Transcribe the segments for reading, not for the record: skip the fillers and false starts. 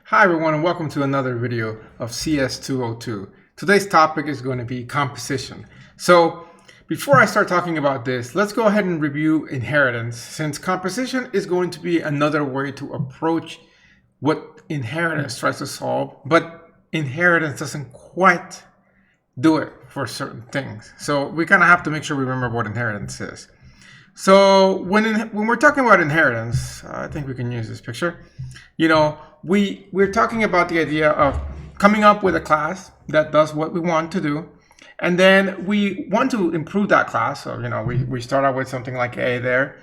Hi everyone and welcome to another video of CS202. Today's topic is going to be composition. So before I start talking about this, let's go ahead and review inheritance, since composition is going to be another way to approach what inheritance tries to solve, but inheritance doesn't quite do it for certain things. So we kind of have to make sure we remember what inheritance is. So when we're talking about inheritance, I think we can use this picture. We're talking about the idea of coming up with a class that does what we want to do, and then we want to improve that class. So we start out with something like A there,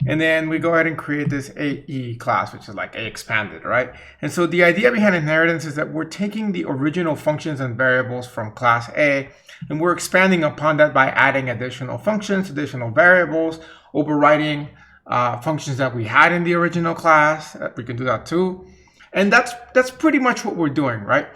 and then we go ahead and create this AE class, which is like A expanded, right? And so the idea behind inheritance is that we're taking the original functions and variables from class A, and we're expanding upon that by adding additional functions, additional variables, overriding functions that we had in the original class. We can do that too. And that's pretty much what we're doing, right?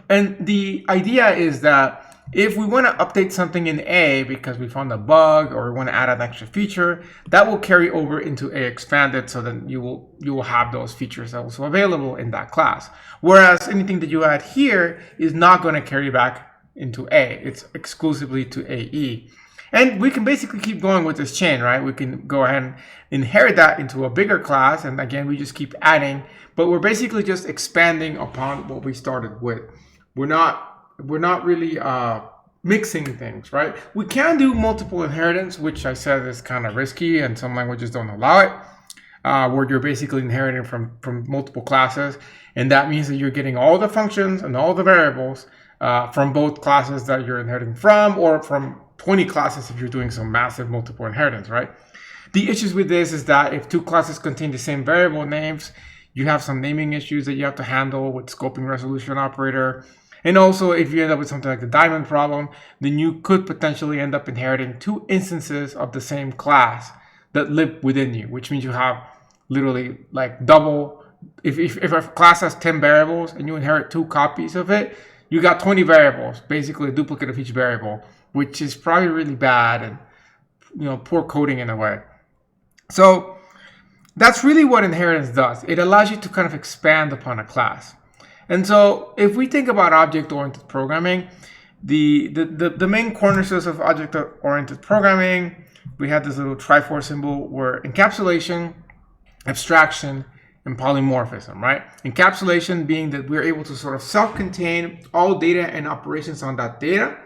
And the idea is that if we want to update something in A because we found a bug or we want to add an extra feature, that will carry over into A expanded, so then you will have those features also available in that class. Whereas anything that you add here is not going to carry back into A. It's exclusively to AE. And we can basically keep going with this chain, right? We can go ahead and inherit that into a bigger class. And again, we just keep adding, but we're basically just expanding upon what we started with. We're not really mixing things, right? We can do multiple inheritance, which I said is kind of risky and some languages don't allow it, where you're basically inheriting from multiple classes. And that means that you're getting all the functions and all the variables from both classes that you're inheriting from, or from 20 classes if you're doing some massive multiple inheritance, right? The issues with this is that if two classes contain the same variable names, you have some naming issues that you have to handle with scoping resolution operator. And also, if you end up with something like the diamond problem, then you could potentially end up inheriting two instances of the same class that live within you, which means you have literally like double. If a class has 10 variables and you inherit two copies of it, you got 20 variables, basically a duplicate of each variable, which is probably really bad and poor coding in a way. So that's really what inheritance does. It allows you to kind of expand upon a class. And so if we think about object-oriented programming, the main cornerstones of object-oriented programming, we have this little trifor symbol where encapsulation, abstraction, and polymorphism, right? Encapsulation being that we're able to sort of self-contain all data and operations on that data.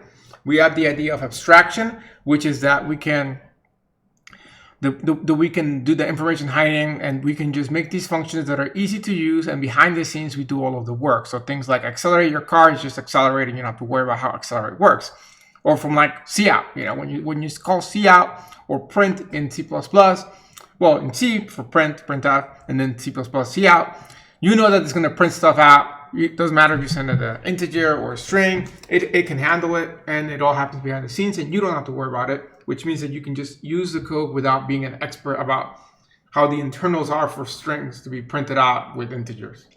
We have the idea of abstraction, which is that we can we can do the information hiding, and we can just make these functions that are easy to use, and behind the scenes we do all of the work. So things like accelerate your car is just accelerating, you don't have to worry about how accelerate works. Or from like cout, when you call cout or print in C++, well, in C for printf, and then C++ cout, you know that it's going to print stuff out. It doesn't matter if you send it an integer or a string, it can handle it, and it all happens behind the scenes, and you don't have to worry about it, which means that you can just use the code without being an expert about how the internals are for strings to be printed out with integers.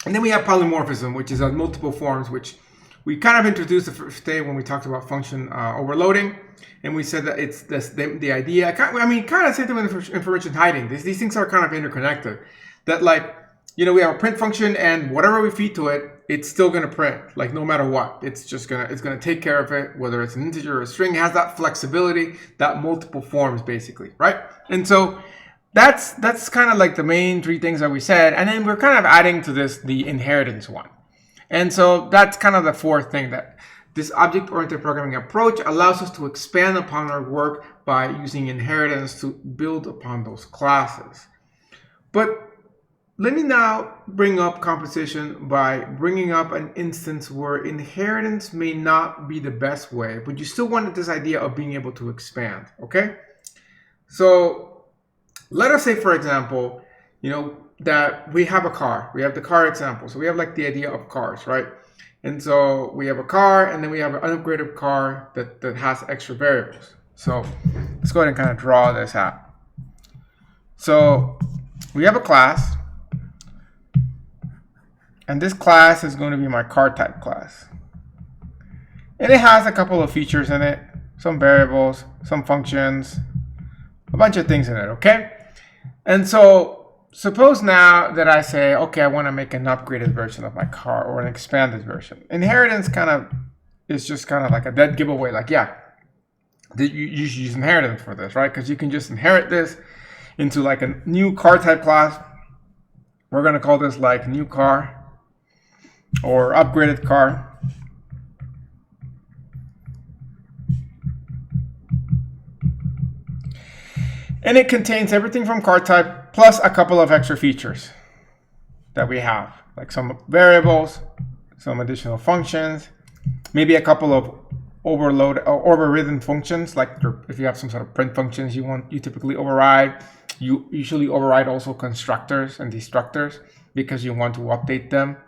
And then we have polymorphism, which is on multiple forms, which we kind of introduced the first day when we talked about function overloading. And we said that it's the idea, kind of same thing with information hiding. These things are kind of interconnected. That we have a print function, and whatever we feed to it, it's still going to print, like no matter what. It's going to take care of it, whether it's an integer or a string. It has that flexibility, that multiple forms basically, right? And so that's kind of like the main three things that we said. And then we're kind of adding to this the inheritance one. And so that's kind of the fourth thing, that this object-oriented programming approach allows us to expand upon our work by using inheritance to build upon those classes. But let me now bring up composition by bringing up an instance where inheritance may not be the best way, but you still wanted this idea of being able to expand, okay? So let us say, for example, that we have a car. We have the car example. So we have like the idea of cars, right? And so we have a car, and then we have an unupgraded car that has extra variables. So let's go ahead and kind of draw this out. So we have a class, and this class is going to be my car type class. And it has a couple of features in it, some variables, some functions, a bunch of things in it, okay? And so suppose now that I say, okay, I want to make an upgraded version of my car or an expanded version. Inheritance is just kind of like a dead giveaway. Like, yeah, you should use inheritance for this, right? Because you can just inherit this into like a new car type class. We're going to call this like new car or upgraded car. And it contains everything from car type plus a couple of extra features that we have, like some variables, some additional functions, maybe a couple of overridden functions, like if you have some sort of print functions you typically override. You usually override also constructors and destructors because you want to update them.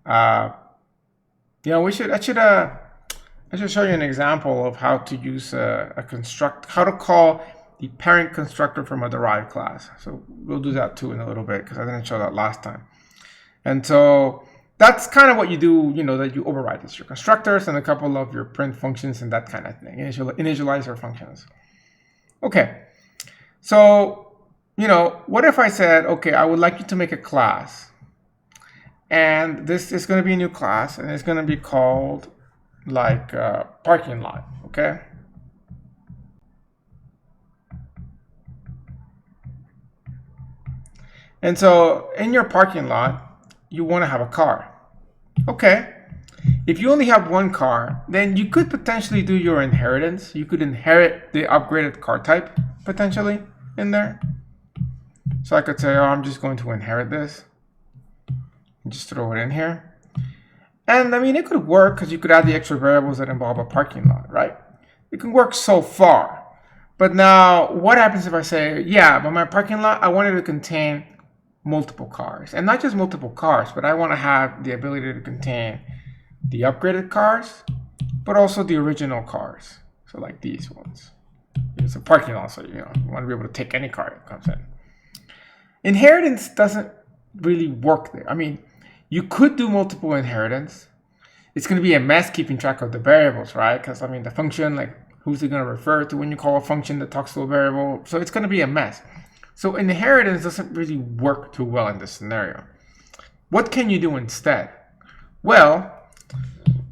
I should show you an example of how to use how to call the parent constructor from a derived class. So we'll do that too in a little bit because I didn't show that last time. And so that's kind of what you do, that you override. It's your constructors and a couple of your print functions and that kind of thing, initializer functions. Okay, so, what if I said, okay, I would like you to make a class. And this is going to be a new class and it's going to be called like parking lot, okay? And so in your parking lot, you want to have a car. Okay. If you only have one car, then you could potentially do your inheritance. You could inherit the upgraded car type potentially in there. So I could say, oh, I'm just going to inherit this. Just throw it in here. And I mean, it could work because you could add the extra variables that involve a parking lot, right? It can work so far. But now what happens if I say, yeah, but my parking lot, I want it to contain multiple cars, and not just multiple cars, but I want to have the ability to contain the upgraded cars, but also the original cars. So like these ones. It's a parking lot, so you want to be able to take any car that comes in. Inheritance doesn't really work there. I mean, you could do multiple inheritance. It's going to be a mess keeping track of the variables, right? Because I mean, the function, like who's it going to refer to when you call a function that talks to a variable? So it's going to be a mess. So inheritance doesn't really work too well in this scenario. What can you do instead? Well,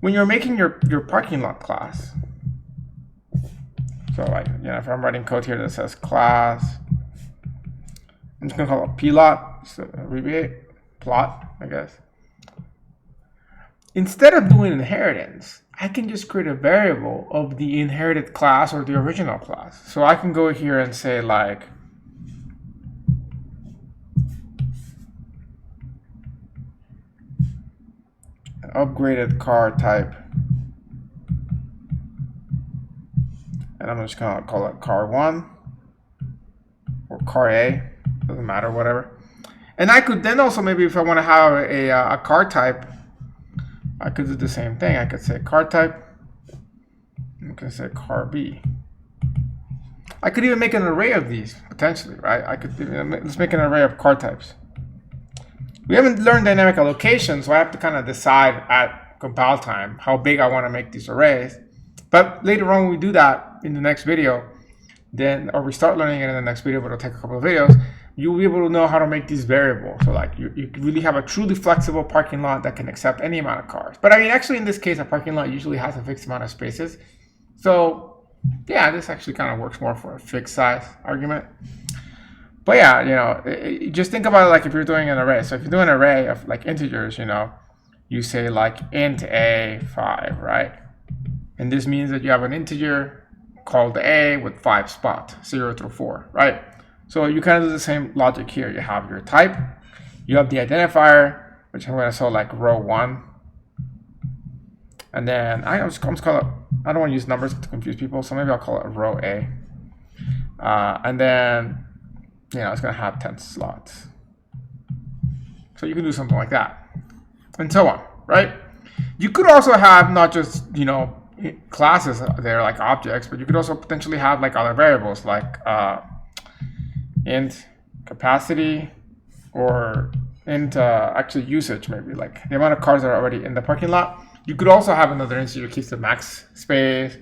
when you're making your parking lot class, so like, if I'm writing code here that says class, I'm just going to call it plot, so abbreviate, plot, I guess. Instead of doing inheritance, I can just create a variable of the inherited class or the original class. So I can go here and say like, upgraded car type, and I'm just gonna call it car 1 or car A, doesn't matter, whatever. And I could then also, maybe if I want to have a car type, I could do the same thing. I could say car type, I could say car B. I could even make an array of these potentially, right? Let's make an array of car types. We haven't learned dynamic allocation, so I have to kind of decide at compile time how big I want to make these arrays. But later on, when we do that in the next video, or we start learning it in the next video, but it'll take a couple of videos, you'll be able to know how to make these variables. So like you really have a truly flexible parking lot that can accept any amount of cars. But I mean, actually in this case, a parking lot usually has a fixed amount of spaces. So yeah, this actually kind of works more for a fixed size argument. But yeah, just think about it like if you're doing an array. So if you do an array of like integers, you say like int a 5, right? And this means that you have an integer called a with 5 spots, 0 through 4, right? So you kind of do the same logic here. You have your type, you have the identifier, which I'm going to show like row 1. And then I don't want to use numbers to confuse people, so maybe I'll call it row A. And then it's going to have 10 slots. So you can do something like that, and so on, right? You could also have not just, classes there like objects, but you could also potentially have like other variables like int capacity or int actually usage, maybe like the amount of cars that are already in the parking lot. You could also have another integer that keeps the max space.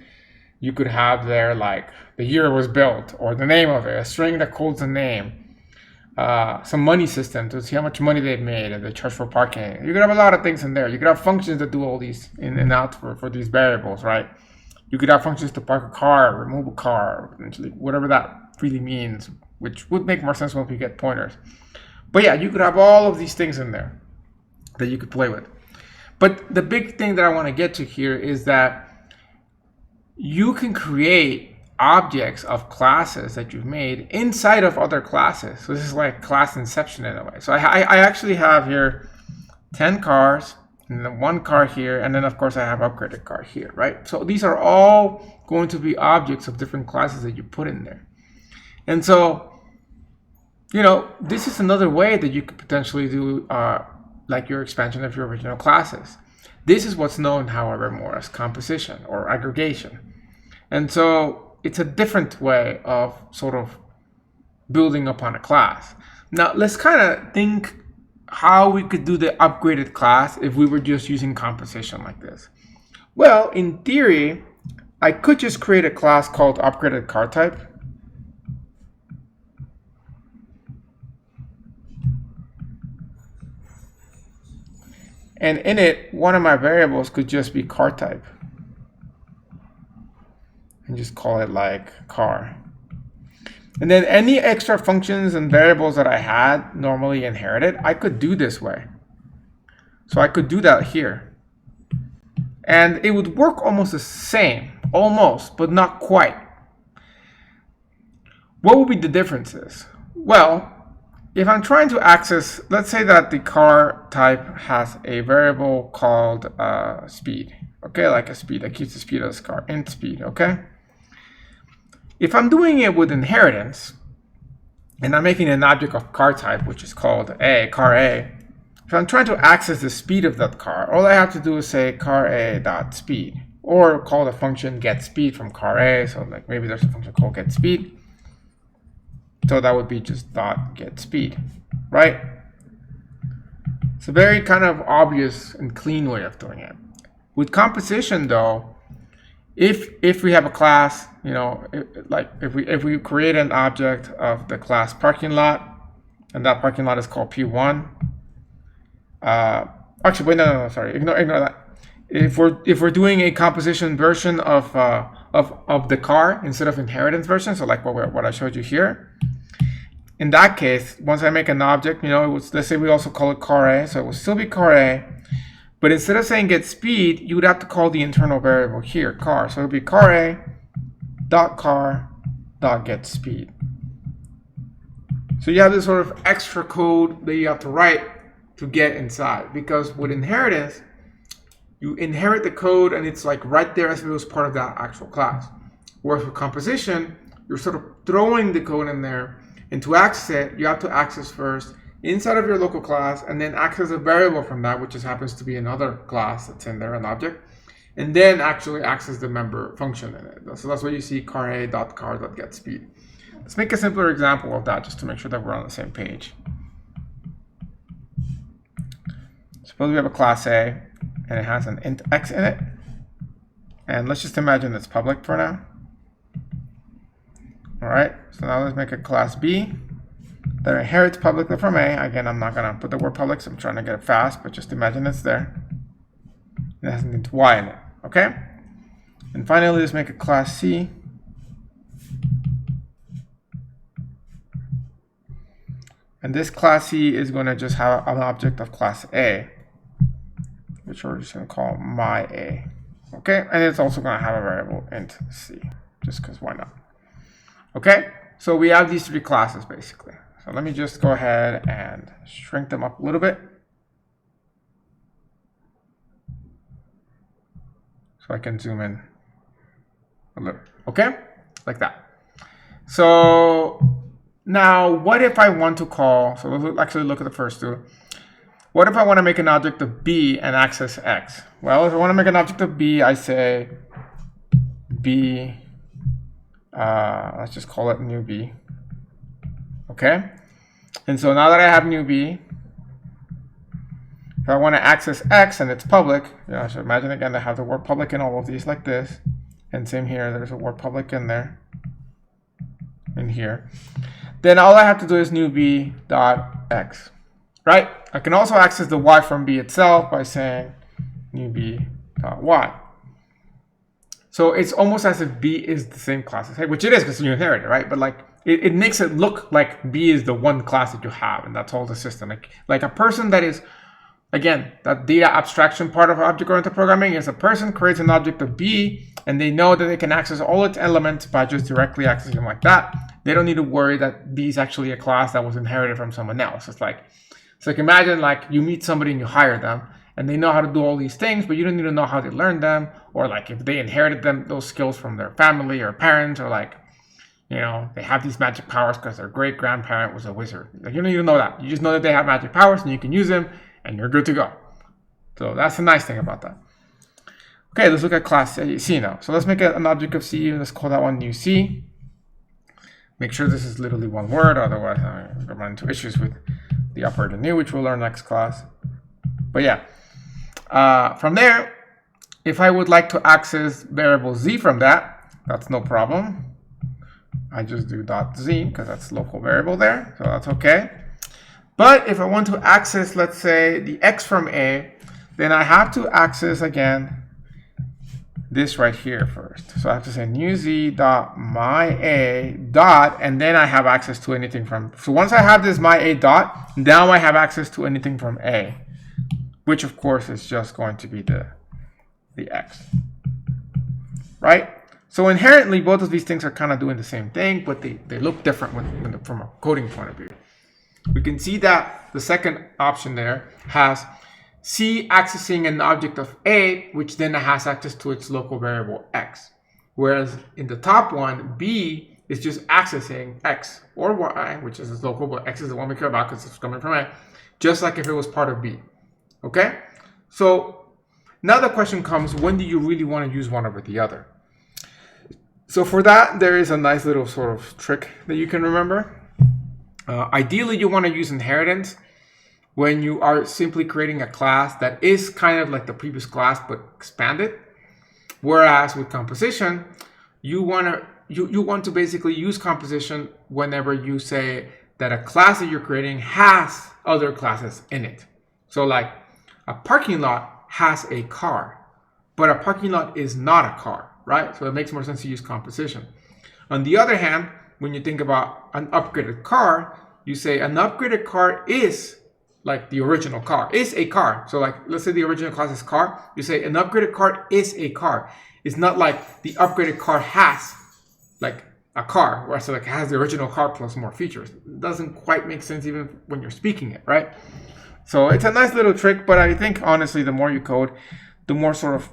You could have there like the year it was built or the name of it, a string that codes the name. some money system to see how much money they've made and they charge for parking. You could have a lot of things in there. You could have functions that do all these in and out for these variables, right? You could have functions to park a car, remove a car, eventually, whatever that really means, which would make more sense once we get pointers. But yeah, you could have all of these things in there that you could play with. But the big thing that I want to get to here is that you can create objects of classes that you've made inside of other classes. So this is like class inception in a way. So I actually have here 10 cars, and then 1 car here, and then of course I have upgraded car here, right? So these are all going to be objects of different classes that you put in there. And so, you know, this is another way that you could potentially do like your expansion of your original classes. This is what's known, however, more as composition or aggregation. And so it's a different way of sort of building upon a class. Now let's kind of think how we could do the upgraded class if we were just using composition like this. Well, in theory, I could just create a class called upgraded car type. And in it, one of my variables could just be car type. And just call it like car. And then any extra functions and variables that I had normally inherited, I could do this way. So I could do that here. And it would work almost the same, almost, but not quite. What would be the differences? Well, if I'm trying to access, let's say that the car type has a variable called speed, okay, like a speed that keeps the speed of this car, int speed, okay? If I'm doing it with inheritance, and I'm making an object of car type, which is called car A, if I'm trying to access the speed of that car, all I have to do is say car A dot speed, or call the function get speed from car A. So like maybe there's a function called get speed. So that would be just dot get speed, right? It's a very kind of obvious and clean way of doing it. With composition though, if we have a class, you know, if we create an object of the class parking lot, and that parking lot is called P1. Actually, wait, no, sorry, ignore that. If we're doing a composition version of the car instead of inheritance version, so like what I showed you here. In that case, once I make an object, you know, let's say we also call it car A, so it will still be car A. But instead of saying get speed, you would have to call the internal variable here, car. So it would be car A dot car dot get speed. So you have this sort of extra code that you have to write to get inside. Because with inheritance, you inherit the code and it's like right there as if it was part of that actual class. Whereas with composition, you're sort of throwing the code in there. And to access it, you have to access first inside of your local class, and then access a variable from that, which just happens to be another class that's in there, an object, and then actually access the member function in it. So that's why you see car A dot car dot get speed. Let's make a simpler example of that just to make sure that we're on the same page. Suppose we have a class A and it has an int x in it, and let's just imagine it's public for now. All right, so now let's make a class B that inherits publicly from A. Again, I'm not gonna put the word public, so I'm trying to get it fast, but just imagine it's there. It has an int y in it, okay? And finally, let's make a class C. And this class C is gonna just have an object of class A, which we're just gonna call my A, okay? And it's also gonna have a variable int C, just because why not? Okay, so we have these 3 classes basically. So let me just go ahead and shrink them up a little bit so I can zoom in a little, okay? Like that. So now what if I want to call, so let's actually look at the first 2. What if I want to make an object of B and access X? Well, if I want to make an object of B, I say B, let's just call it new B. Okay, and so now that I have new B, if I want to access X and it's public, you know, so imagine again I have the word public in all of these like this, and same here, there's a word public in there, in here. then all I have to do is new b dot x, right? I can also access the y from b itself by saying new b dot y. So it's almost as if b is the same class as a, which it is because you inherit it, right? But like it makes it look like b is the one class that you have, and that's all the system. Like a person that is, again, that data abstraction part of object-oriented programming is a person creates an object of b, and they know that they can access all its elements by just directly accessing them like that. They don't need to worry that b is actually a class that was inherited from someone else. It's like imagine like you meet somebody and you hire them, and they know how to do all these things, but you don't need to know how they learned them, or like if they inherited those skills from their family or parents, or like, you know, they have these magic powers because their great-grandparent was a wizard. Like, you don't need to know that. You just know that they have magic powers and you can use them and you're good to go. So that's the nice thing about that. Okay, let's look at class C now. So let's make an object of C. Let's call that one new C. Make sure this is literally one word, otherwise I'm going to run into issues with the operator new, which we'll learn next class. But yeah, from there, if I would like to access variable z from that, that's no problem. I just do .z because that's local variable there, so that's okay. But if I want to access, let's say, the x from a, then I have to access again this right here first. So I have to say new z dot my a dot, and then I have access to anything from. So once I have this my a dot, now I have access to anything from a, which of course is just going to be the x, right? So inherently, both of these things are kind of doing the same thing, but they look different from a coding point of view. We can see that the second option there has C accessing an object of A, which then has access to its local variable X. Whereas in the top one, B is just accessing X or Y, which is its local, but X is the one we care about because it's coming from A, just like if it was part of B. Okay? So now the question comes, when do you really want to use one over the other? So for that, there is a nice little sort of trick that you can remember. Ideally, you want to use inheritance when you are simply creating a class that is kind of like the previous class but expanded. Whereas with composition, you want to basically use composition whenever you say that a class that you're creating has other classes in it. So like a parking lot has a car, but a parking lot is not a car, right? So it makes more sense to use composition. On the other hand, when you think about an upgraded car, you say an upgraded car is like the original car, is a car. So like, let's say the original class is car. You say an upgraded car is a car. It's not like the upgraded car has like a car, where so like it has the original car plus more features. It doesn't quite make sense even when you're speaking it, right? So it's a nice little trick, but I think honestly, the more you code, the more sort of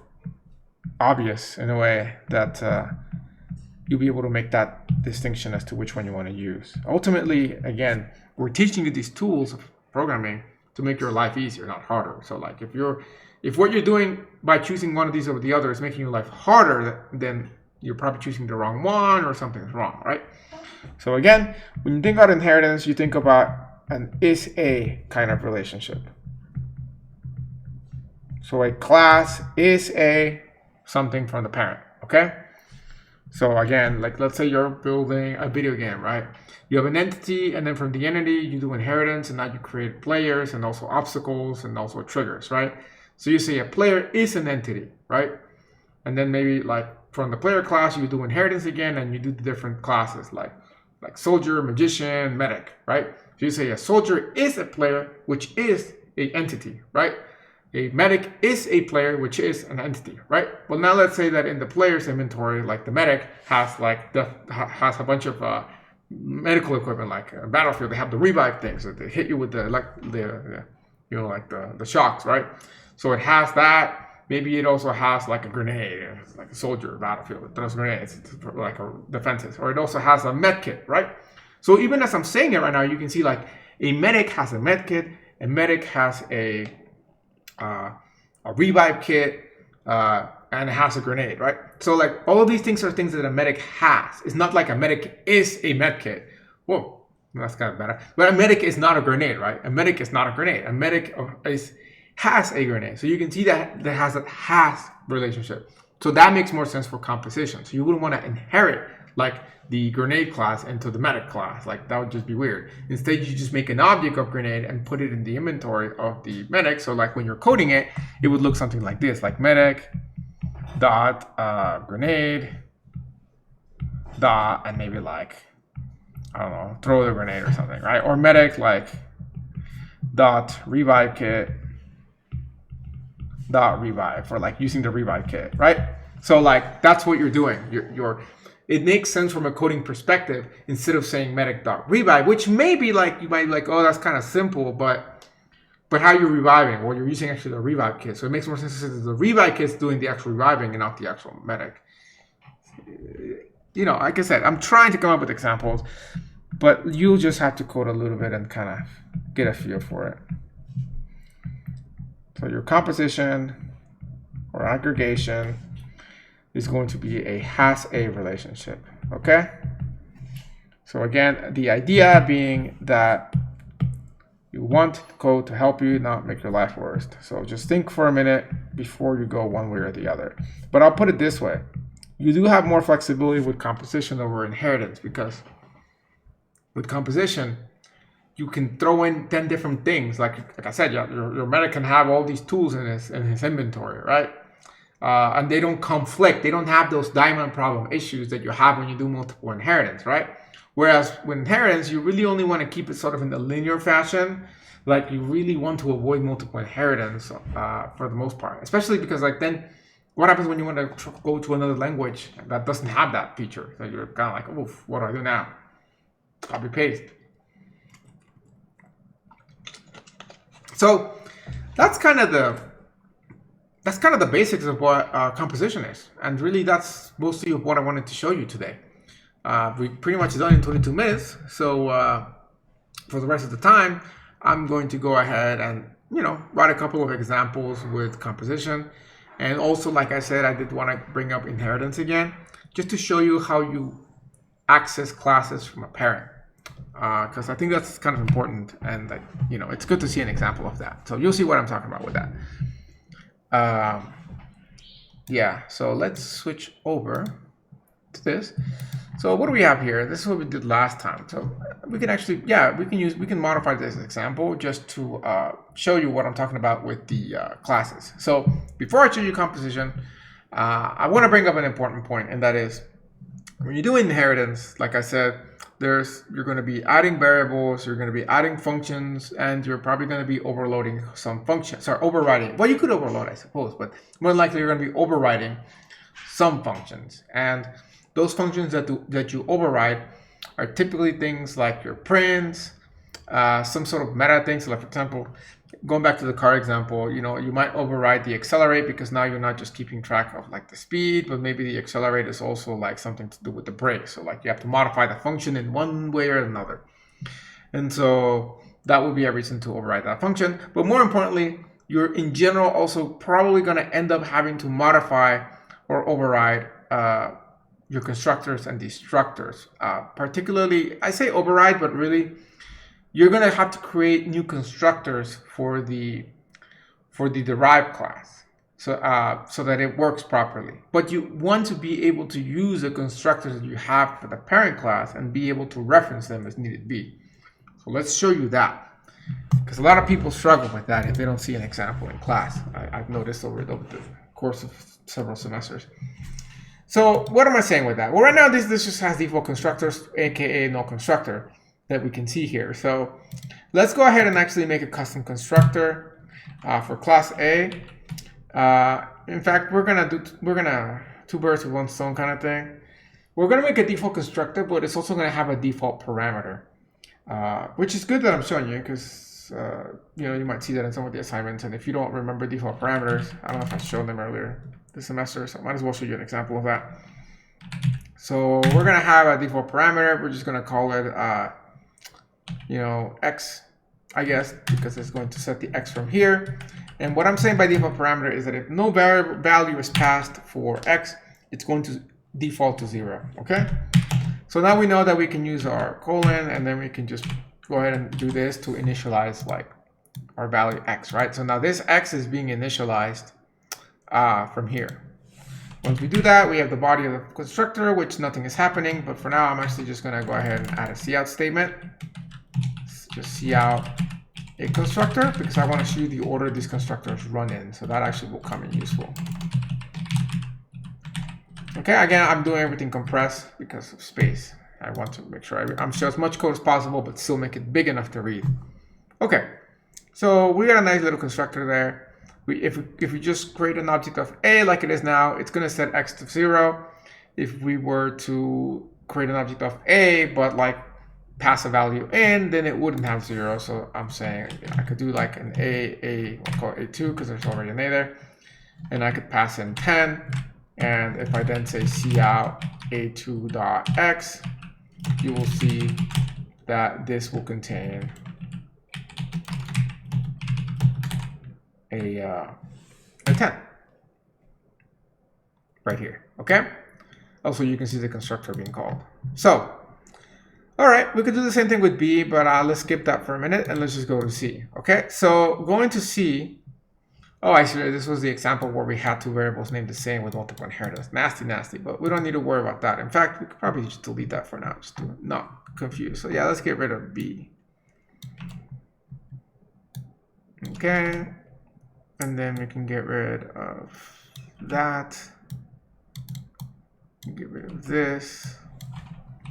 obvious in a way that you'll be able to make that distinction as to which one you want to use. Ultimately, again, we're teaching you these tools of programming to make your life easier, not harder. So like if what you're doing by choosing one of these over the other is making your life harder, then you're probably choosing the wrong one or something's wrong, right? So again, when you think about inheritance, you think about an is a kind of relationship. So a class is a something from the parent, okay? So again, like let's say you're building a video game, right? You have an entity, and then from the entity, you do inheritance, and now you create players and also obstacles and also triggers, right? So you say a player is an entity, right? And then maybe like from the player class, you do inheritance again, and you do the different classes like soldier, magician, medic, right? So you say a soldier is a player, which is a entity, right? A medic is a player, which is an entity, right? Well, now let's say that in the player's inventory, like the medic has like has a bunch of medical equipment, like a battlefield. They have the revive things that they hit you with the shocks, right? So it has that. Maybe it also has like a grenade, like a soldier battlefield that throws grenades, like a defenses, or it also has a med kit, right? So even as I'm saying it right now, you can see like a medic has a med kit, a medic has a revive kit, and it has a grenade, right? So like all of these things are things that a medic has. It's not like a medic is a med kit. Whoa, that's kind of better. But a medic is not a grenade, right? A medic is not a grenade. A medic has a grenade. So you can see that has relationship. So that makes more sense for composition. So you wouldn't want to inherit like the grenade class into the medic class. Like that would just be weird. Instead, you just make an object of grenade and put it in the inventory of the medic. So like when you're coding it, it would look something like this, like medic dot grenade dot, and maybe like, I don't know, throw the grenade or something, right? Or medic like dot revive kit dot revive, for like using the revive kit, right? So like that's what you're doing. It makes sense from a coding perspective instead of saying medic dot revive, which may be like, you might be like, oh, that's kind of simple, but how you're reviving? Well, you're using actually the revive kit, so it makes more sense to say that the revive kit's doing the actual reviving and not the actual medic. You know, like I said, I'm trying to come up with examples, but you'll just have to code a little bit and kind of get a feel for it. So your composition or aggregation is going to be a has-a relationship, okay? So again, the idea being that you want code to help you, not make your life worse. So just think for a minute before you go one way or the other. But I'll put it this way. You do have more flexibility with composition over inheritance, because with composition, you can throw in 10 different things. Like I said, your medic can have all these tools in his inventory, right? And they don't conflict. They don't have those diamond problem issues that you have when you do multiple inheritance, right? Whereas with inheritance, you really only want to keep it sort of in the linear fashion. Like you really want to avoid multiple inheritance for the most part, especially because like then what happens when you want to go to another language that doesn't have that feature? So you're kind of like, oof, what do I do now? Copy paste. So that's kind of the basics of what composition is, and really that's mostly of what I wanted to show you today. We pretty much done in 22 minutes, so for the rest of the time, I'm going to go ahead and write a couple of examples with composition, and also, like I said, I did want to bring up inheritance again, just to show you how you access classes from a parent. Because I think that's kind of important, and it's good to see an example of that. So you'll see what I'm talking about with that. Yeah, so let's switch over to this. So what do we have here? This is what we did last time. So we can actually, we can modify this example just to show you what I'm talking about with the classes. So before I show you composition, I want to bring up an important point, and that is when you do inheritance, like I said, you're going to be adding variables, you're going to be adding functions, and you're probably going to be overloading some functions, or overriding. Well, you could overload, I suppose, but more likely you're going to be overriding some functions. And those functions that you override are typically things like your prints, some sort of meta things. So like, for example, going back to the car example, you might override the accelerate, because now you're not just keeping track of like the speed, but maybe the accelerate is also like something to do with the brake. So like you have to modify the function in one way or another. And so that would be a reason to override that function. But more importantly, you're in general also probably going to end up having to modify or override your constructors and destructors. Particularly, I say override, but really you're going to have to create new constructors for the derived class, so that it works properly. But you want to be able to use the constructors that you have for the parent class and be able to reference them as needed be. So let's show you that, because a lot of people struggle with that if they don't see an example in class. I've noticed over the course of several semesters. So what am I saying with that? Well, right now this just has default constructors, aka no constructor, that we can see here. So let's go ahead and actually make a custom constructor for class A. In fact, we're gonna two birds with one stone kind of thing. We're gonna make a default constructor, but it's also gonna have a default parameter, which is good that I'm showing you, because you might see that in some of the assignments. And if you don't remember default parameters, I don't know if I showed them earlier this semester, so I might as well show you an example of that. So we're gonna have a default parameter. We're just gonna call it x, I guess, because it's going to set the x from here. And what I'm saying by default parameter is that if no value is passed for x, it's going to default to 0. Okay, so now we know that we can use our colon, and then we can just go ahead and do this to initialize like our value x, right? So now this x is being initialized from here. Once we do that, we have the body of the constructor, which nothing is happening. But for now, I'm actually just going to go ahead and add a cout statement. Just cout a constructor, because I want to show you the order these constructors run in. So that actually will come in useful. Okay, again, I'm doing everything compressed because of space. I want to make sure I'm sure as much code as possible, but still make it big enough to read. Okay, so we got a nice little constructor there. If we just create an object of A like it is now, it's going to set X to 0. If we were to create an object of A, but like pass a value in, then it wouldn't have 0. So I'm saying I could do like an we'll call it A2 because there's already an A there. And I could pass in 10. And if I then say cout A2.x, you will see that this will contain a 10 right here. Okay. Also, you can see the constructor being called. So, all right, we could do the same thing with B, but let's skip that for a minute and let's just go to C. Okay. So going to C. Oh, actually, this was the example where we had two variables named the same with multiple inheritance. Nasty, nasty, but we don't need to worry about that. In fact, we could probably just delete that for now, just to not confuse. So yeah, let's get rid of B. Okay. And then we can get rid of that. Get rid of this.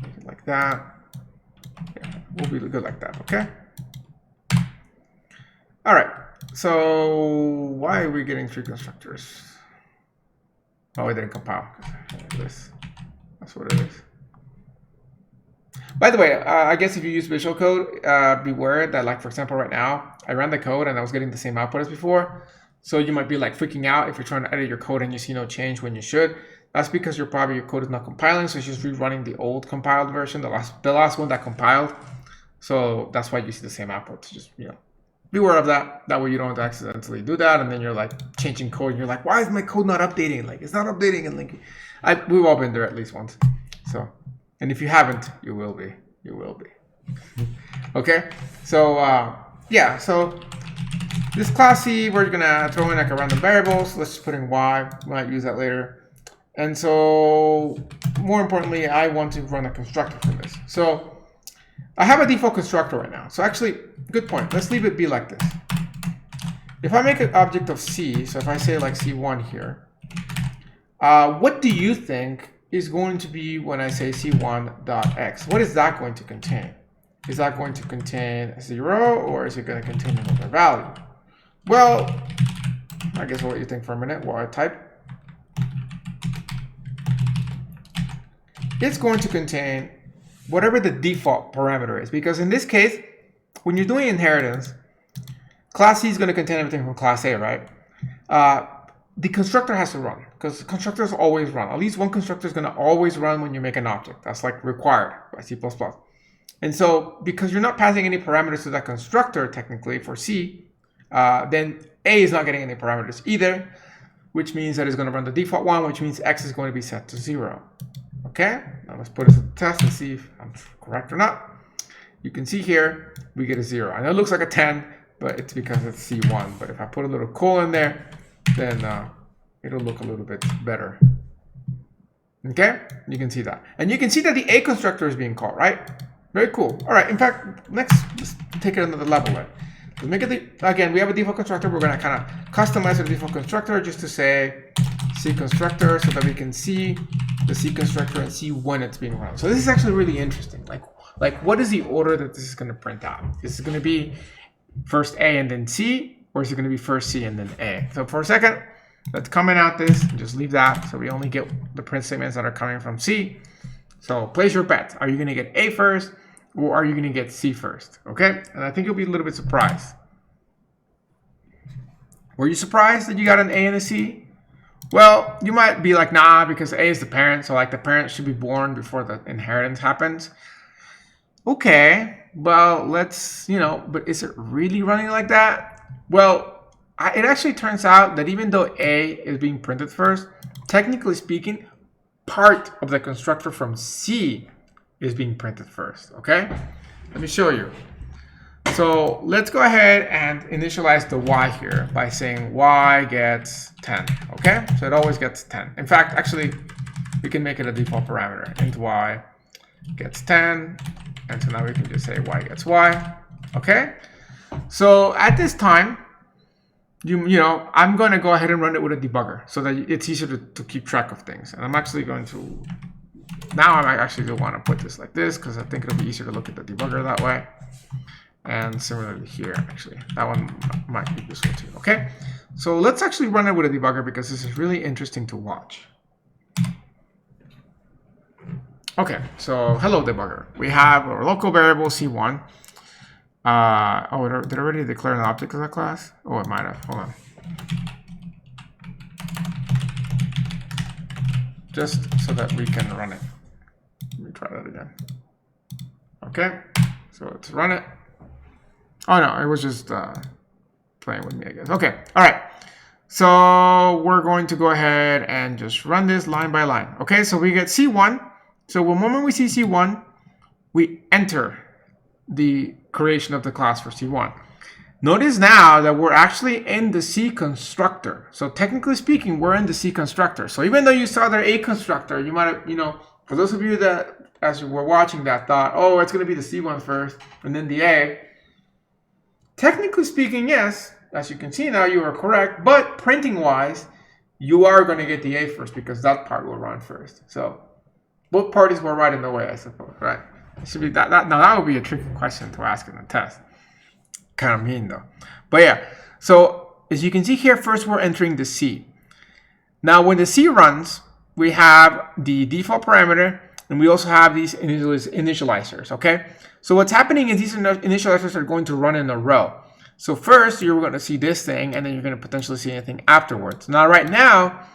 Make it like that. Yeah, we'll be good like that, okay? All right. So why are we getting 3 constructors? Oh, we didn't compile. This. That's what it is. By the way, I guess if you use Visual Code, beware that, like, for example, right now, I ran the code and I was getting the same output as before. So you might be like freaking out if you're trying to edit your code and you see no change when you should. That's because your code is not compiling, so it's just rerunning the old compiled version, the last one that compiled. So that's why you see the same output. So just, you know, beware of that. That way you don't accidentally do that, and then you're like changing code and you're like, why is my code not updating? Like, it's not updating, and like we've all been there at least once. So, and if you haven't, you will be. You will be. Okay. So yeah. So this class C, we're gonna throw in like a random variable. So let's just put in y. We might use that later. And so more importantly, I want to run a constructor for this. So I have a default constructor right now. So actually, good point. Let's leave it be like this. If I make an object of C, so if I say like C1 here, what do you think is going to be when I say C1.x? What is that going to contain? Is that going to contain 0, or is it going to contain another value? Well, I guess I'll let you think for a minute while I type. It's going to contain whatever the default parameter is, because in this case, when you're doing inheritance, class C is going to contain everything from class A, right? The constructor has to run, because constructors always run. At least one constructor is going to always run when you make an object. That's like required by C++. And so because you're not passing any parameters to that constructor technically for C, then A is not getting any parameters either, which means that it's going to run the default one, which means X is going to be set to 0. Okay, now let's put it to the test and see if I'm correct or not. You can see here, we get a 0. I know it looks like a 10, but it's because it's C1. But if I put a little colon there, then it'll look a little bit better. Okay, you can see that. And you can see that the A constructor is being called, right? Very cool. All right, in fact, let's take it another level, right? Let's make it, again, we have a default constructor. We're going to kind of customize the default constructor just to say C constructor so that we can see the C constructor and see when it's being run. So this is actually really interesting. Like what is the order that this is going to print out? Is it going to be first A and then C, or is it going to be first C and then A? So for a second, let's comment out this and just leave that. So we only get the print statements that are coming from C. So place your bet. Are you going to get A first, or are you going to get C first? Okay, and I think you'll be a little bit surprised. Were you surprised that you got an A and a C? Well, you might be like, nah, because A is the parent, so like the parent should be born before the inheritance happens. Okay, well, let's, but is it really running like that? Well, it actually turns out that even though A is being printed first, technically speaking, part of the constructor from C is being printed first, okay? Let me show you. So let's go ahead and initialize the y here by saying y gets 10. Okay, so it always gets 10. In fact, actually, we can make it a default parameter. Int y gets 10, and so now we can just say y gets y. Okay, so at this time, you know, I'm going to go ahead and run it with a debugger so that it's easier to keep track of things. And I'm actually going to, now I actually do want to put this like this because I think it'll be easier to look at the debugger that way. And similarly here, actually, that one might be useful too. Okay, so let's actually run it with a debugger because this is really interesting to watch. Okay, so hello debugger. We have our local variable C1. Oh, did I already declare an object as a class? Oh, it might have. Hold on. Just so that we can run it. Let me try that again. Okay, so let's run it. Oh no, it was just playing with me, I guess. Okay, all right. So we're going to go ahead and just run this line by line. Okay, so we get C1. So the moment we see C1, we enter the creation of the class for C1. Notice now that we're actually in the C constructor. So technically speaking, we're in the C constructor. So even though you saw the A constructor, you might have, you know, for those of you that, as you were watching that, thought, oh, it's going to be the C1 first and then the A. Technically speaking, yes, as you can see now, you are correct. But printing wise, you are going to get the A first because that part will run first. So both parties were right in the way, I suppose, right? It should be that. Now that would be a tricky question to ask in the test. Kind of mean though. But yeah, so as you can see here, first we're entering the C. Now when the C runs, we have the default parameter and we also have these initializers, okay? So what's happening is these initializers are going to run in a row. So first you're going to see this thing and then you're going to potentially see anything afterwards. Now right now,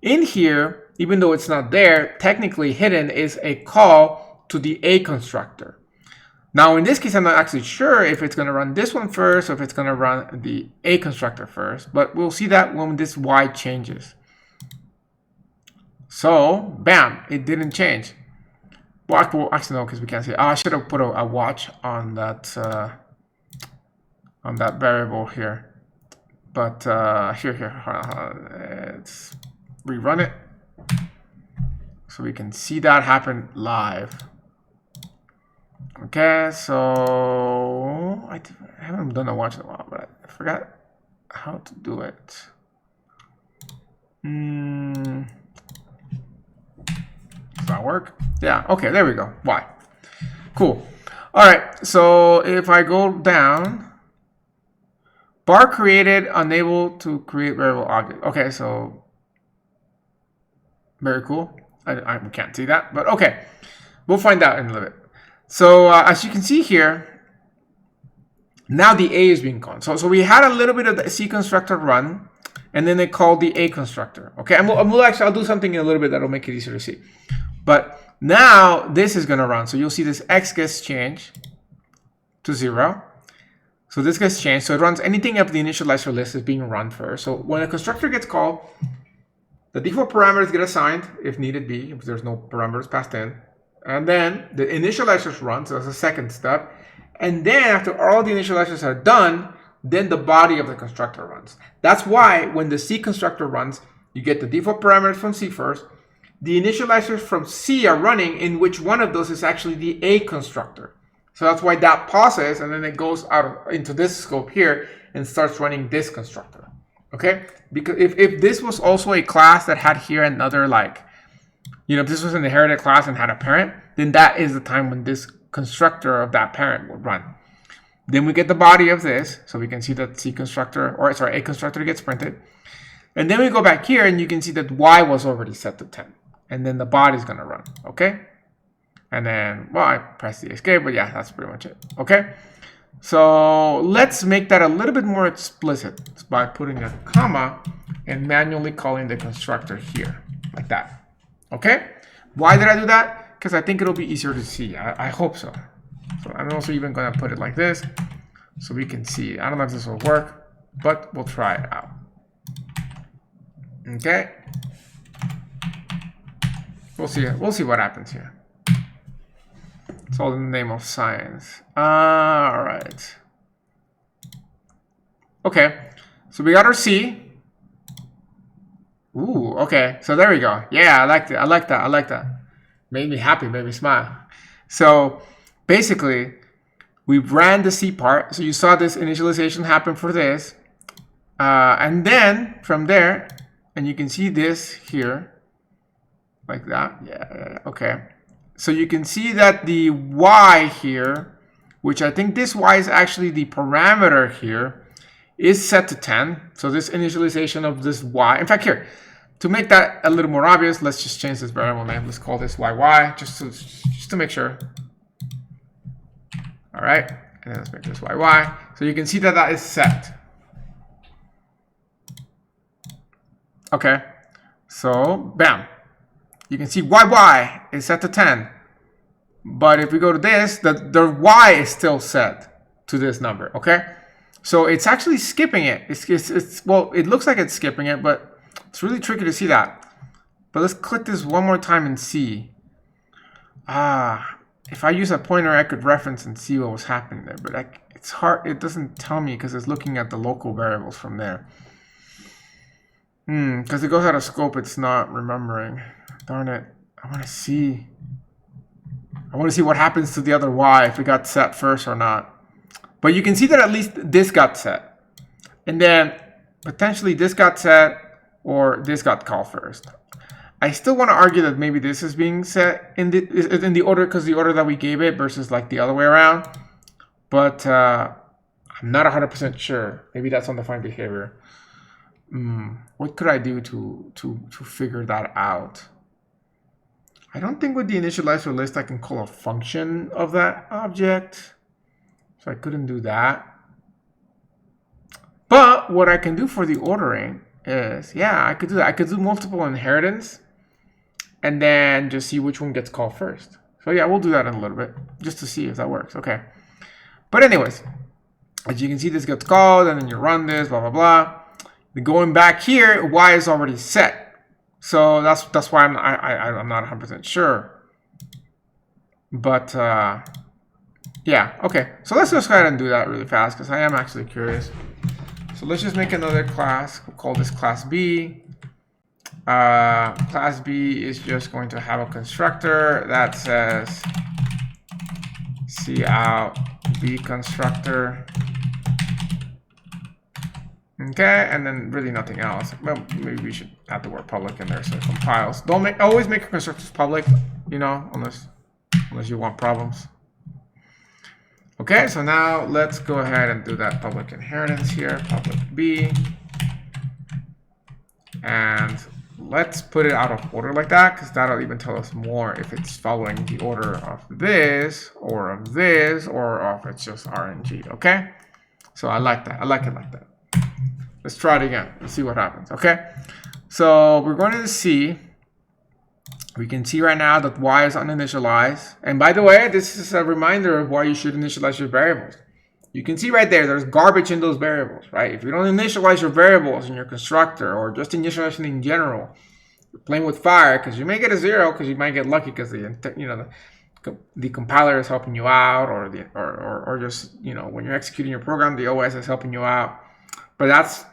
in here, even though it's not there, technically hidden is a call to the A constructor. Now in this case, I'm not actually sure if it's going to run this one first or if it's going to run the A constructor first, but we'll see that when this Y changes. So, bam, it didn't change. Well, actually no, because we can't see it. I should have put a watch on that variable here. But here, let's rerun it so we can see that happen live. Okay, so I haven't done a watch in a while, but I forgot how to do it. Does that work? Yeah, okay, there we go. Why? Cool. All right, so if I go down, bar created, unable to create variable object. Okay, so very cool. I can't see that, but okay. We'll find out in a little bit. So as you can see here, now the A is being called. So we had a little bit of the C constructor run, and then they called the A constructor. Okay, and I'll do something in a little bit that'll make it easier to see. But now this is going to run. So you'll see this X gets changed to 0. So this gets changed. So it runs anything up the initializer list is being run first. So when a constructor gets called, the default parameters get assigned if needed be, if there's no parameters passed in. And then the initializers run, so that's the second step. And then after all the initializers are done, then the body of the constructor runs. That's why when the C constructor runs, you get the default parameters from C first. The initializers from C are running, in which one of those is actually the A constructor. So that's why that pauses, and then it goes out into this scope here and starts running this constructor. Okay? Because if this was also a class that had here another, like, you know, if this was an inherited class and had a parent, then that is the time when this constructor of that parent would run. Then we get the body of this, so we can see that C constructor, or sorry, A constructor gets printed. And then we go back here and you can see that Y was already set to 10. And then the body is going to run, okay? And then, well, I pressed the escape, but yeah, that's pretty much it, okay? So let's make that a little bit more explicit by putting a comma and manually calling the constructor here, like that. Okay, why did I do that? Because I think it'll be easier to see. I hope so. So I'm also even going to put it like this so we can see. I don't know if this will work, but we'll try it out. Okay, we'll see what happens here. It's all in the name of science. All right. Okay, so we got our C. Ooh, okay, so there we go. Yeah, I liked it. I like that. I like that. Made me happy, made me smile. So basically, we ran the C part. So you saw this initialization happen for this. And then from there, and you can see this here, like that. Yeah, okay. So you can see that the Y here, which I think this Y is actually the parameter here, is set to 10. So this initialization of this Y, in fact here, to make that a little more obvious, let's just change this variable name. Let's call this YY, just to make sure. All right, and let's make this YY. So you can see that that is set. Okay, so bam. You can see YY is set to 10. But if we go to this, the Y is still set to this number, okay? So it's actually skipping it. It's well, it looks like it's skipping it, but it's really tricky to see that. But let's click this one more time and see. If I use a pointer, I could reference and see what was happening there. But it's hard. It doesn't tell me because it's looking at the local variables from there. Because it goes out of scope, it's not remembering. Darn it. I want to see what happens to the other Y, if it got set first or not. But you can see that at least this got set. And then potentially this got set or this got called first. I still want to argue that maybe this is being set in the order because the order that we gave it versus like the other way around. But I'm not 100% sure. Maybe that's undefined behavior. What could I do to figure that out? I don't think with the initializer list I can call a function of that object. So I couldn't do that. But what I can do for the ordering is, yeah, I could do that. I could do multiple inheritance and then just see which one gets called first. So yeah, we'll do that in a little bit just to see if that works. Okay. But anyways, as you can see, this gets called and then you run this, blah, blah, blah. Going back here, Y is already set. So that's why I'm not 100% sure. But yeah, okay. So let's just go ahead and do that really fast because I am actually curious. So let's just make another class. We'll call this class B. Class B is just going to have a constructor that says cout B constructor. Okay, and then really nothing else. Well, maybe we should add the word public in there so it compiles. Always make your constructors public, you know, unless you want problems. Okay, so now let's go ahead and do that public inheritance here, public B. And let's put it out of order like that, because that'll even tell us more if it's following the order of this, or of this, or if it's just RNG, okay? So I like that. I like it like that. Let's try it again. Let's see what happens. Okay. So we're going to see. We can see right now that Y is uninitialized. And by the way, this is a reminder of why you should initialize your variables. You can see right there, there's garbage in those variables, right? If you don't initialize your variables in your constructor or just initialization in general, you're playing with fire because you may get a 0 because you might get lucky because the compiler is helping you out, or just, you know, when you're executing your program, the OS is helping you out. But that's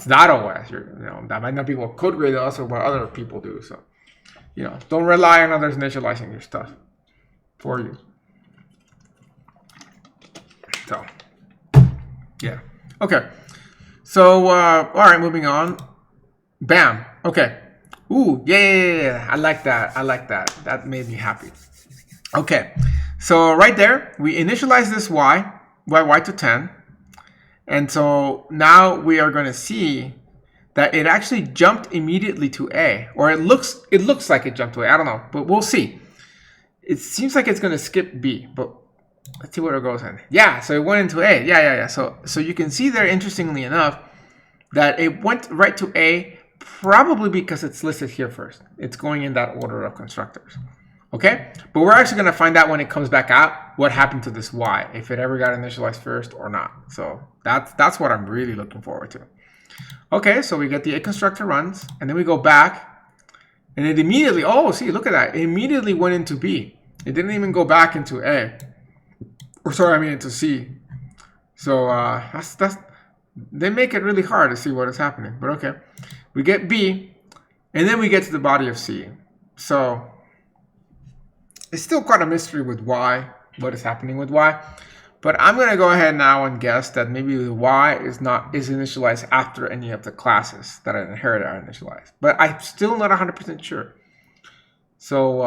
not OS. That might not be what code grade does or what other people do. So, you know, don't rely on others initializing your stuff for you. So, yeah. Okay. So, all right, moving on. Bam. Okay. Ooh, yeah. I like that. I like that. That made me happy. Okay. So right there, we initialize this Y to 10. And so now we are going to see that it actually jumped immediately to A, or it looks like it jumped to A. I don't know, but we'll see. It seems like it's going to skip B, but let's see where it goes in. Yeah, so it went into A. Yeah. So you can see there, interestingly enough, that it went right to A, probably because it's listed here first. It's going in that order of constructors. Okay, but we're actually going to find out when it comes back out what happened to this Y, if it ever got initialized first or not. So that's what I'm really looking forward to. Okay, so we get the A constructor runs, and then we go back, and it immediately, oh, see, look at that. It immediately went into B. It didn't even go back into A. Or sorry, I mean into C. So They make it really hard to see what is happening, but okay. We get B, and then we get to the body of C. So it's still quite a mystery with Y, what is happening with Y. But I'm going to go ahead now and guess that maybe the Y is initialized after any of the classes that I inherited are initialized. But I'm still not 100% sure. So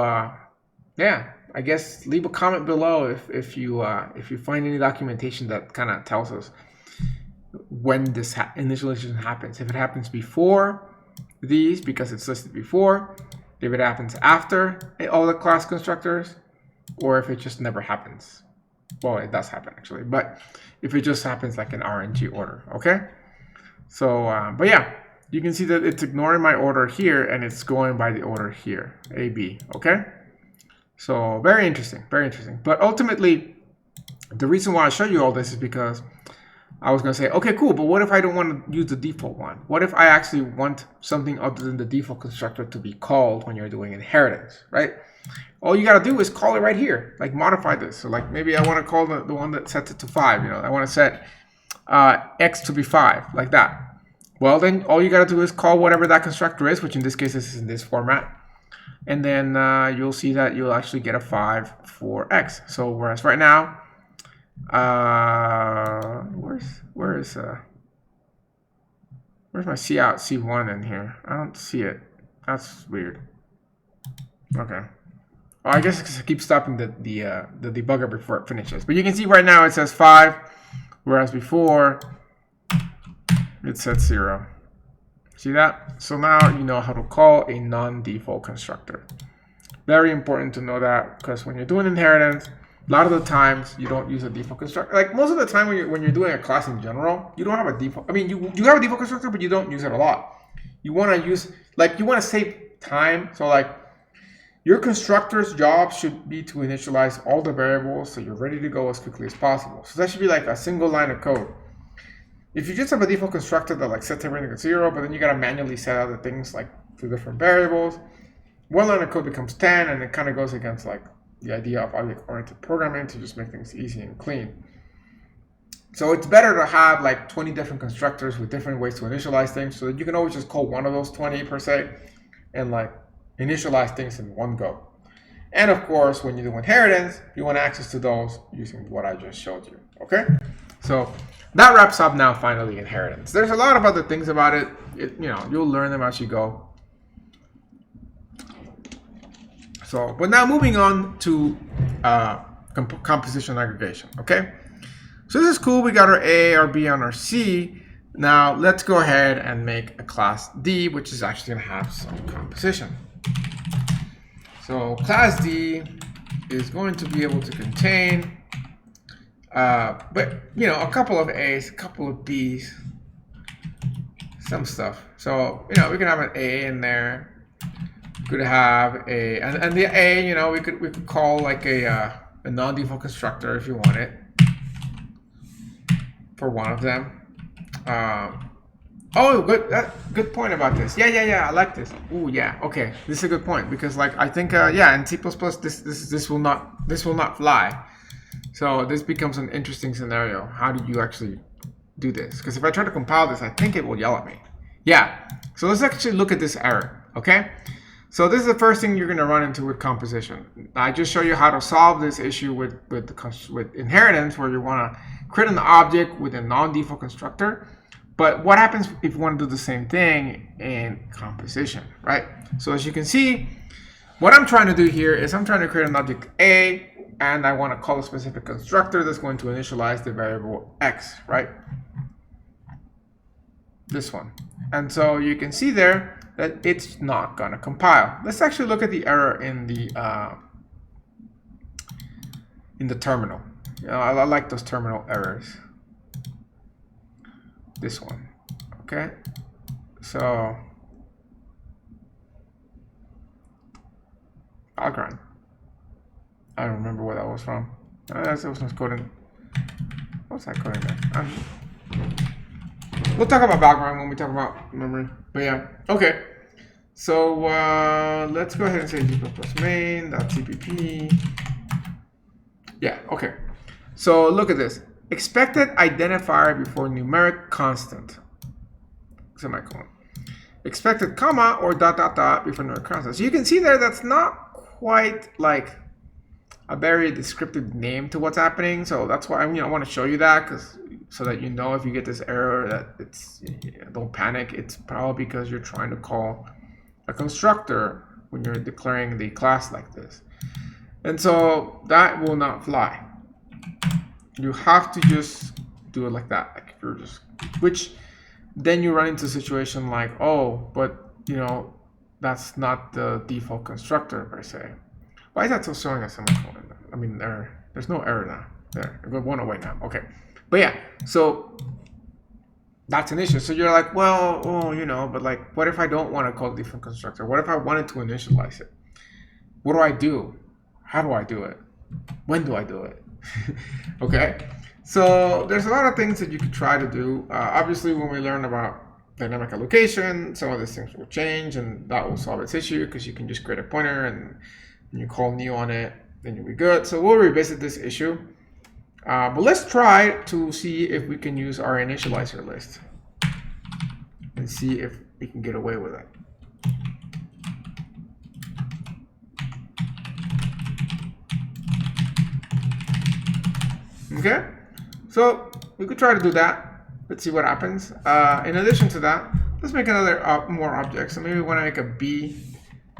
yeah, I guess leave a comment below if you find any documentation that kind of tells us when this initialization happens. If it happens before these because it's listed before, if it happens after all the class constructors, or if it just never happens. Well, it does happen actually, but if it just happens like in RNG order, okay? So, but yeah, you can see that it's ignoring my order here and it's going by the order here, A, B, okay? So very interesting, very interesting. But ultimately, the reason why I show you all this is because I was going to say, okay, cool, but what if I don't want to use the default one? What if I actually want something other than the default constructor to be called when you're doing inheritance, right? All you got to do is call it right here, like modify this. So like maybe I want to call the one that sets it to 5, you know, I want to set X to be 5, like that. Well, then all you got to do is call whatever that constructor is, which in this case is in this format. And then you'll see that you'll actually get a 5 for X. So whereas right now, where's my cout C1 in here? I don't see it. That's weird. Okay. Oh, I guess because I keep stopping the debugger before it finishes. But you can see right now it says 5, whereas before it said 0. See that? So now you know how to call a non-default constructor. Very important to know that, because when you're doing inheritance, a lot of the times you don't use a default constructor. Like most of the time when you're doing a class in general, you don't have a default. I mean, you have a default constructor, but you don't use it a lot. You want to use, like, you want to save time. So like your constructor's job should be to initialize all the variables so you're ready to go as quickly as possible. So that should be like a single line of code. If you just have a default constructor that like sets everything to 0, but then you got to manually set other things like to different variables, one line of code becomes 10, and it kind of goes against like the idea of object-oriented programming to just make things easy and clean. So it's better to have like 20 different constructors with different ways to initialize things, so that you can always just call one of those 20 per se and like initialize things in one go. And of course, when you do inheritance, you want access to those using what I just showed you. Okay, so that wraps up now finally inheritance. There's a lot of other things about it. You know, you'll learn them as you go. So, but now moving on to composition aggregation. Okay, so this is cool. We got our A, our B, and our C. Now let's go ahead and make a class D, which is actually going to have some composition. So class D is going to be able to contain, but you know, a couple of A's, a couple of B's, some stuff. So you know, we can have an A in there. We could have a, and the A, you know, we could call like a non-default constructor if you want it for one of them. Oh, good point about this. Yeah, I like this. Ooh, yeah, okay, this is a good point, because like I think yeah, in C++ this will not fly. So this becomes an interesting scenario. How do you actually do this? Because if I try to compile this, I think it will yell at me. Yeah. So let's actually look at this error. Okay. So this is the first thing you're going to run into with composition. I just show you how to solve this issue with inheritance, where you want to create an object with a non-default constructor. But what happens if you want to do the same thing in composition, right? So as you can see, what I'm trying to do here is I'm trying to create an object A, and I want to call a specific constructor that's going to initialize the variable X, right? This one. And so you can see there that it's not going to compile. Let's actually look at the error in the terminal. You know, I like those terminal errors. This one. Okay. So background. I don't remember where that was from. That was coding. What's that coding there? We'll talk about background when we talk about memory. But yeah, okay. So let's go ahead and say g++ main.cpp. Yeah, okay. So look at this. expected identifier before numeric constant, semicolon. Expected comma or dot dot dot before numeric constant. So you can see there that's not quite like a very descriptive name to what's happening. So that's why I want to show you that, so that you know if you get this error that it's, don't panic. It's probably because you're trying to call a constructor when you're declaring the class like this. And so that will not fly. You have to just do it like that. Like if you're just, which then you run into a situation like, oh, but that's not the default constructor per se. Why is that still showing a semicolon? I mean, there's no error now. There, it went away now. Okay, but yeah, so that's an issue. So you're like, well, but like, what if I don't want to call the default constructor? What if I wanted to initialize it? What do I do? How do I do it? When do I do it? Okay, so there's a lot of things that you could try to do. Obviously, when we learn about dynamic allocation, some of these things will change, and that will solve its issue because you can just create a pointer and you call new on it, then you'll be good. So we'll revisit this issue. But let's try to see if we can use our initializer list and see if we can get away with it. Okay, so we could try to do that. Let's see what happens. In addition to that, let's make another more object. So maybe we want to make a B.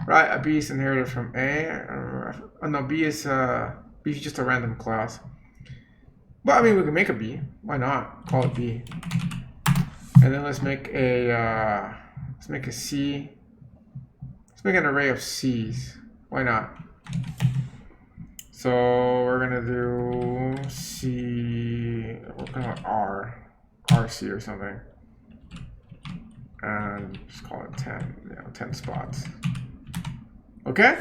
Right, a B is inherited from A. Oh no, B is just a random class. But I mean, we can make a B. Why not? Call it B. And then let's make a C. Let's make an array of C's. Why not? So we're gonna do C. We're gonna RC or something, and just call it 10. 10 spots. Okay,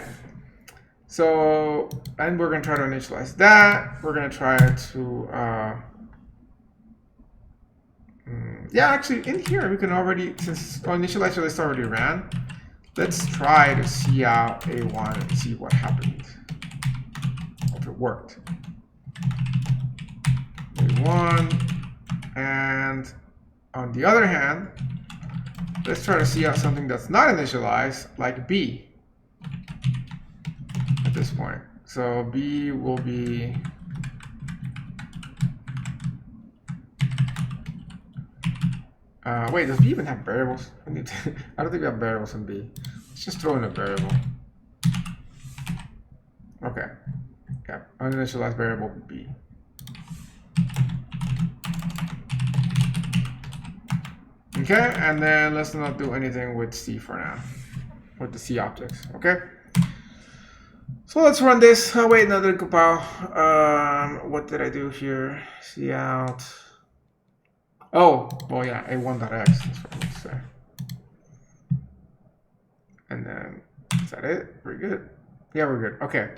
so, and we're going to try to initialize that. We're going to try to, yeah, actually in here we can already, since initializer list already ran, let's try to see out A1 and see what happened, if it worked. A1, and on the other hand, let's try to see out something that's not initialized, like B. At this point, so B will be wait, does B even have variables? I don't think we have variables in B. Let's just throw in a variable. Okay, yeah, uninitialized variable B. Okay, and then let's not do anything with C for now, with the C objects. Okay. So let's run this. Oh wait, another compile. What did I do here? See out. Oh, well yeah, a1.x. That's what I'm going to say. And then is that it? We're good. Yeah, we're good. Okay.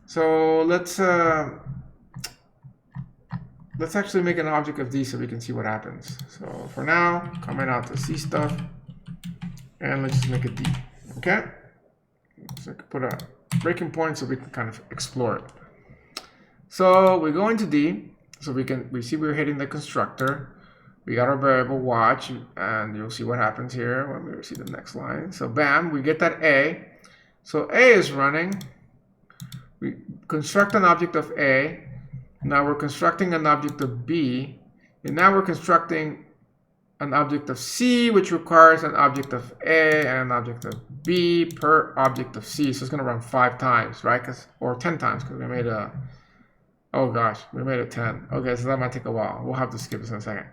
So let's actually make an object of D so we can see what happens. So for now, comment out the C stuff, and let's just make a D. Okay. So I can put a breaking point so we can kind of explore it. So we go into D, so we see we're hitting the constructor. We got our variable watch, and you'll see what happens here when we see the next line. So bam, we get that A. So A is running. We construct an object of A. Now we're constructing an object of B, and now we're constructing an object of C, which requires an object of A and an object of B per object of C. So it's going to run 5 times, right? Or 10 times, because we made a, oh gosh, we made a 10. Okay, so that might take a while. We'll have to skip this in a second.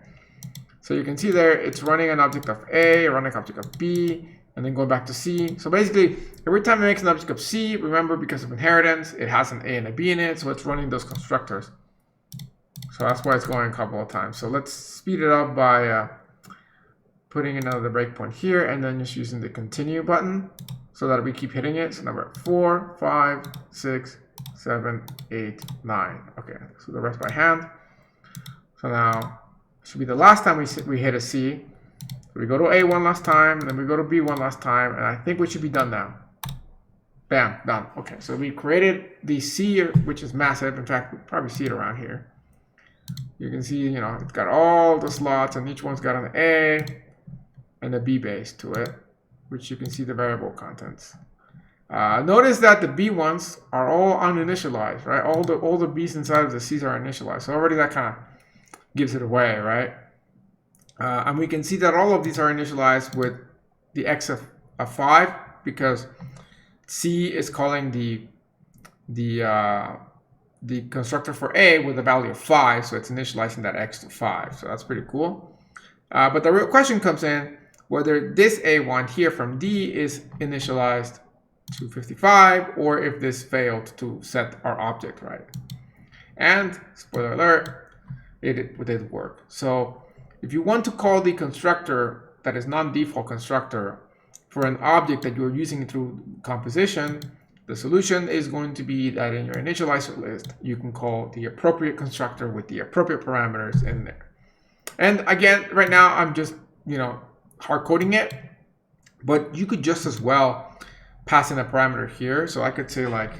So you can see there, it's running an object of A, running an object of B, and then going back to C. So basically, every time it makes an object of C, remember, because of inheritance, it has an A and a B in it, so it's running those constructors. So that's why it's going a couple of times. So let's speed it up by putting another breakpoint here, and then just using the continue button so that we keep hitting it. So now we're at 4, 5, 6, 7, 8, 9. Okay, so the rest by hand. So now it should be the last time we hit a C. So we go to A1 last time, and then we go to B1 last time, and I think we should be done now. Bam, done. Okay, so we created the C, which is massive. In fact, we probably see it around here. You can see, you know, it's got all the slots, and each one's got an A and a B base to it, which you can see the variable contents. Notice that the B ones are all uninitialized, right? All the B's inside of the C's are initialized. So already that kind of gives it away, right? And we can see that all of these are initialized with the X of 5 because C is calling the constructor for A with a value of 5, so it's initializing that X to 5. So that's pretty cool. But the real question comes in whether this A1 here from D is initialized to 55 or if this failed to set our object right. And spoiler alert, it did work. So if you want to call the constructor that is non-default constructor for an object that you're using through composition, the solution is going to be that in your initializer list, you can call the appropriate constructor with the appropriate parameters in there. And again, right now I'm just, you know, hard coding it, but you could just as well pass in a parameter here. So I could say like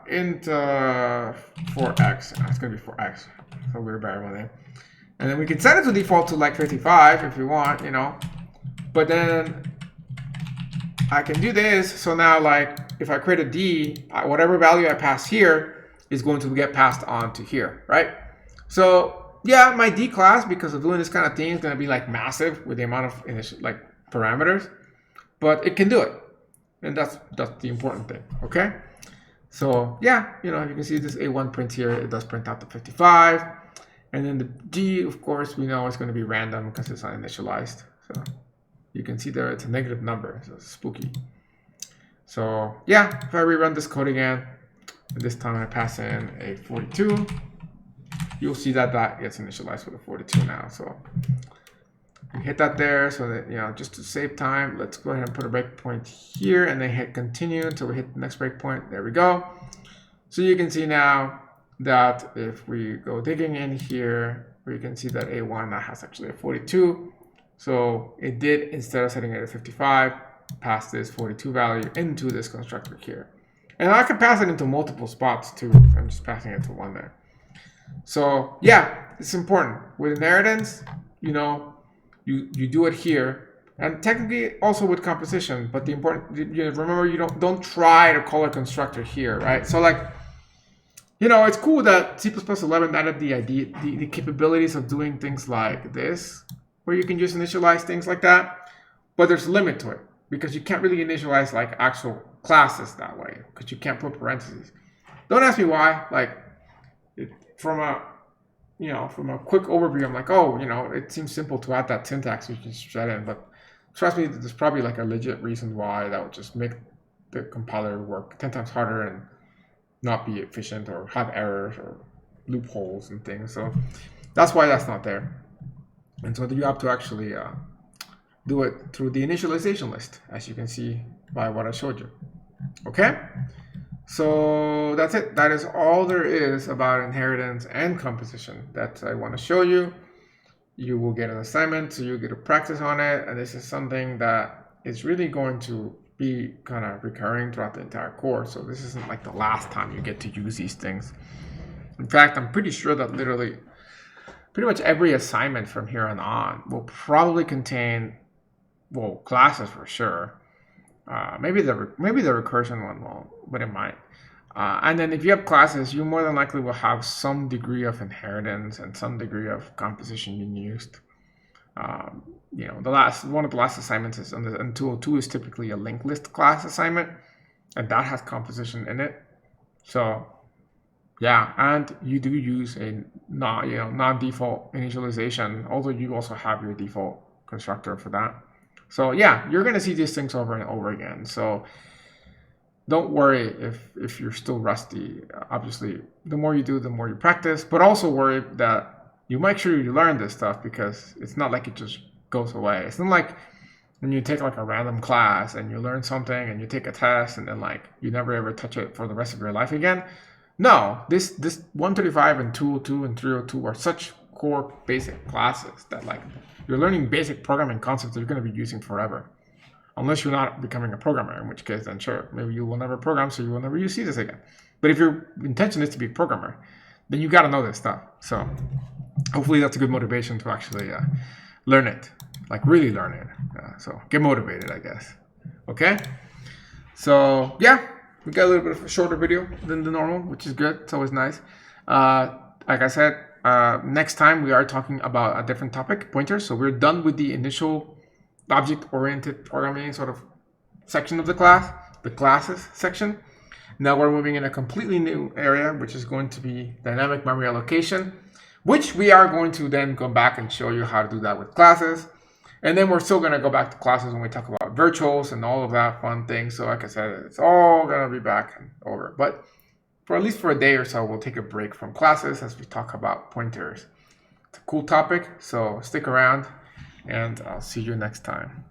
int for x, and it's going to be for x, so weird variable name. And then we can set it to default to like 55 if we want, you know, but then I can do this. So now, like, if I create a D, whatever value I pass here is going to get passed on to here, right? So yeah, my D class, because of doing this kind of thing, is going to be like massive with the amount of initial like parameters, but it can do it, and that's the important thing. Okay, so yeah, you know, you can see this A1 print here. It does print out the 55, and then the G, of course, we know it's going to be random because it's uninitialized. So you can see there it's a negative number, so it's spooky. So yeah, if I rerun this code again, and this time I pass in a 42, you'll see that that gets initialized with a 42 now. So we hit that there, so that, you know, just to save time, let's go ahead and put a breakpoint here and then hit continue until we hit the next breakpoint. There we go. So you can see now that if we go digging in here, we can see that A1 now has actually a 42. So it did, instead of setting it at 55, pass this 42 value into this constructor here. And I can pass it into multiple spots too. I'm just passing it to one there. So yeah, it's important. With inheritance, you know, you do it here. And technically also with composition, but the important, you know, remember, you don't try to call a constructor here, right? So like, you know, it's cool that C++11 added the capabilities of doing things like this, where you can just initialize things like that, but there's a limit to it because you can't really initialize like actual classes that way because you can't put parentheses. Don't ask me why. Like from a quick overview, I'm like, oh, you know, it seems simple to add that syntax you can shred in, but trust me, there's probably like a legit reason why that would just make the compiler work 10 times harder and not be efficient or have errors or loopholes and things. So that's why that's not there. And so you have to actually do it through the initialization list, as you can see by what I showed you. Okay, so that's it. That is all there is about inheritance and composition that I want to show you. You will get an assignment, so you get to practice on it. And this is something that is really going to be kind of recurring throughout the entire course. So this isn't like the last time you get to use these things. In fact, I'm pretty sure that literally pretty much every assignment from here on will probably contain, well, classes for sure. Maybe the recursion one won't, but it might. And then if you have classes, you more than likely will have some degree of inheritance and some degree of composition being used. You know, one of the last assignments is on 202 is typically a linked list class assignment, and that has composition in it. So yeah, and you do use a non-default initialization, although you also have your default constructor for that. So yeah, you're going to see these things over and over again. So don't worry if you're still rusty. Obviously, the more you do, the more you practice, but also worry that you make sure you learn this stuff, because it's not like it just goes away. It's not like when you take like a random class and you learn something and you take a test and then like you never ever touch it for the rest of your life again. No, this 135 and 202 and 302 are such core basic classes that like you're learning basic programming concepts that you're going to be using forever. Unless you're not becoming a programmer, in which case then sure, maybe you will never program, so you will never use this again. But if your intention is to be a programmer, then you got to know this stuff. So hopefully that's a good motivation to actually learn it, like really learn it. So get motivated, I guess. Okay. So yeah, we got a little bit of a shorter video than the normal, which is good. It's always nice. Like I said, next time we are talking about a different topic, pointers. So we're done with the initial object-oriented programming sort of section of the class, the classes section. Now we're moving in a completely new area, which is going to be dynamic memory allocation, which we are going to then go back and show you how to do that with classes. And then we're still going to go back to classes when we talk about virtuals and all of that fun thing. So like I said, it's all going to be back and over. But for at least for a day or so, we'll take a break from classes as we talk about pointers. It's a cool topic, so stick around, and I'll see you next time.